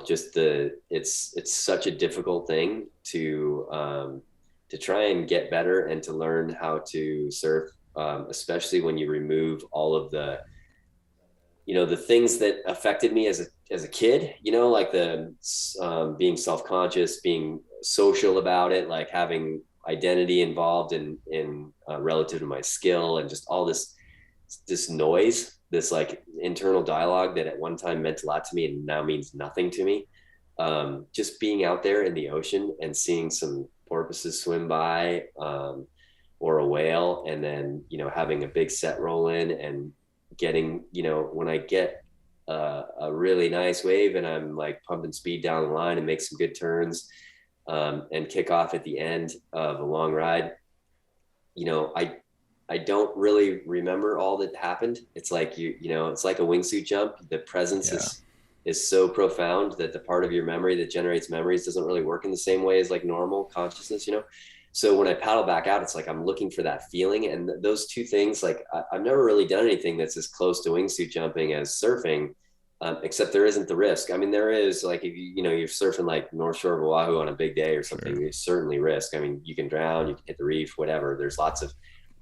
just it's such a difficult thing to try and get better and to learn how to surf, especially when you remove all of the things that affected me as a kid, like the being self-conscious, being social about it, like having identity involved in relative to my skill, and just all this noise, this like internal dialogue that at one time meant a lot to me and now means nothing to me. Just being out there in the ocean and seeing some porpoises swim by, or a whale, and then having a big set roll in and getting, when I get a really nice wave and I'm like pumping speed down the line and make some good turns, and kick off at the end of a long ride, I don't really remember all that happened. It's like it's like a wingsuit jump. The presence is so profound that the part of your memory that generates memories doesn't really work in the same way as like normal consciousness, So when I paddle back out, it's like I'm looking for that feeling. And those two things, like I've never really done anything that's as close to wingsuit jumping as surfing, except there isn't the risk. I mean, there is, like, if you're surfing like North Shore of Oahu on a big day or something, There's certainly risk. I mean, you can drown, you can hit the reef, whatever. There's lots of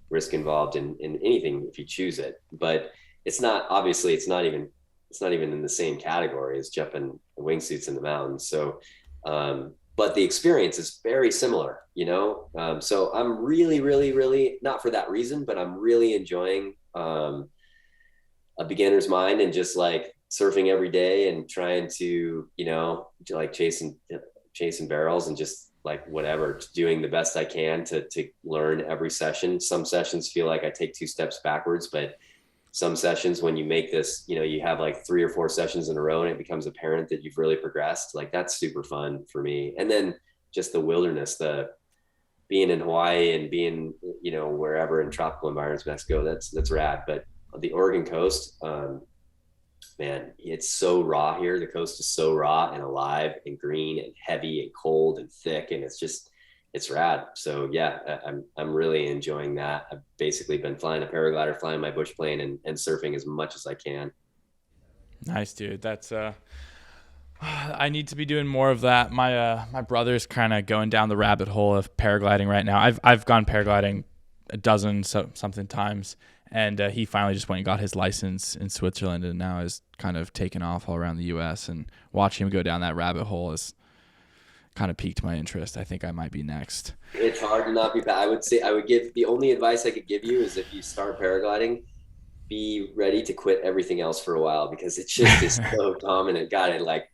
risk involved in anything if you choose it. But it's not even in the same category as jumping wingsuits in the mountains. So, but the experience is very similar, So I'm really, really, really, not for that reason, but I'm really enjoying a beginner's mind and just like surfing every day and trying to, like chasing barrels and just like whatever, doing the best I can to learn every session. Some sessions feel like I take 2 steps backwards, but some sessions, when you make this, you have like 3 or 4 sessions in a row and it becomes apparent that you've really progressed. Like that's super fun for me. And then just the wilderness, the being in Hawaii and being, wherever in tropical environments, Mexico, that's rad. But the Oregon coast, man, it's so raw here. The coast is so raw and alive and green and heavy and cold and thick. And it's rad. So yeah, I'm really enjoying that. I've basically been flying a paraglider, flying my bush plane, and surfing as much as I can. Nice, dude. That's I need to be doing more of that. My brother's kind of going down the rabbit hole of paragliding right now. I've gone paragliding a dozen something times, and he finally just went and got his license in Switzerland, and now is kind of taken off all around the U.S. And watching him go down that rabbit hole is kind of piqued my interest. I think I might be next. It's hard to not be bad. I would say the only advice I could give you is, if you start paragliding, be ready to quit everything else for a while, because it just is so dominant. God, it, like,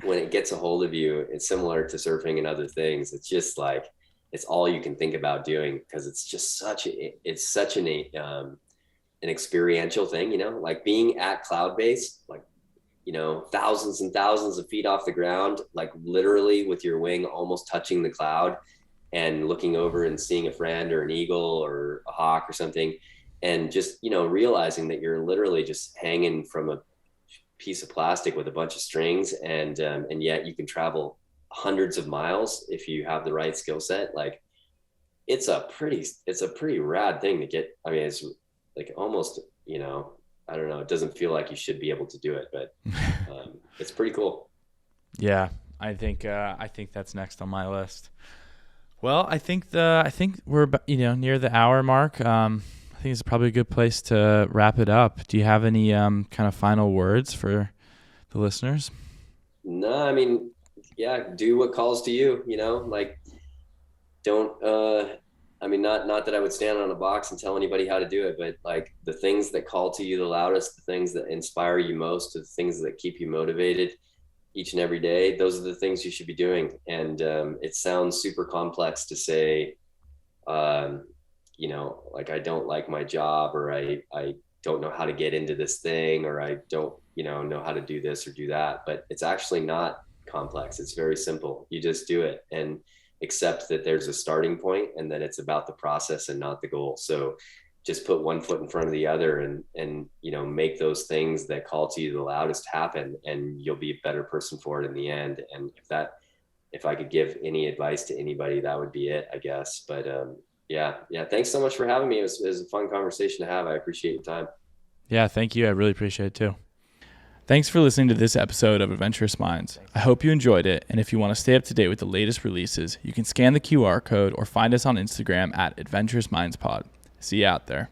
when it gets a hold of you, it's similar to surfing and other things. It's just like, it's all you can think about doing, because it's just such an experiential thing, like being at cloud base, like, thousands and thousands of feet off the ground, like literally with your wing almost touching the cloud, and looking over and seeing a friend or an eagle or a hawk or something, and just, realizing that you're literally just hanging from a piece of plastic with a bunch of strings, and yet you can travel hundreds of miles if you have the right skill set. Like, it's a pretty rad thing to get. I mean, it's like almost, I don't know, it doesn't feel like you should be able to do it, but it's pretty cool. Yeah, I think that's next on my list. Well, I think we're near the hour mark. I think it's probably a good place to wrap it up. Do you have any kind of final words for the listeners? No, I mean, yeah, do what calls to you, like, don't, I mean, not that I would stand on a box and tell anybody how to do it, but like the things that call to you the loudest, the things that inspire you most, the things that keep you motivated each and every day, those are the things you should be doing. And it sounds super complex to say, like, I don't like my job, or I don't know how to get into this thing, or I don't, know how to do this or do that. But it's actually not complex. It's very simple. You just do it and accept that there's a starting point, and that it's about the process and not the goal. So just put one foot in front of the other and, you know, make those things that call to you the loudest happen, and you'll be a better person for it in the end. And if I could give any advice to anybody, that would be it, I guess. But yeah. Thanks so much for having me. It was a fun conversation to have. I appreciate your time. Yeah, thank you. I really appreciate it too. Thanks for listening to this episode of Adventurous Minds. I hope you enjoyed it, and if you want to stay up to date with the latest releases, you can scan the QR code or find us on Instagram at Adventurous Minds Pod. See you out there.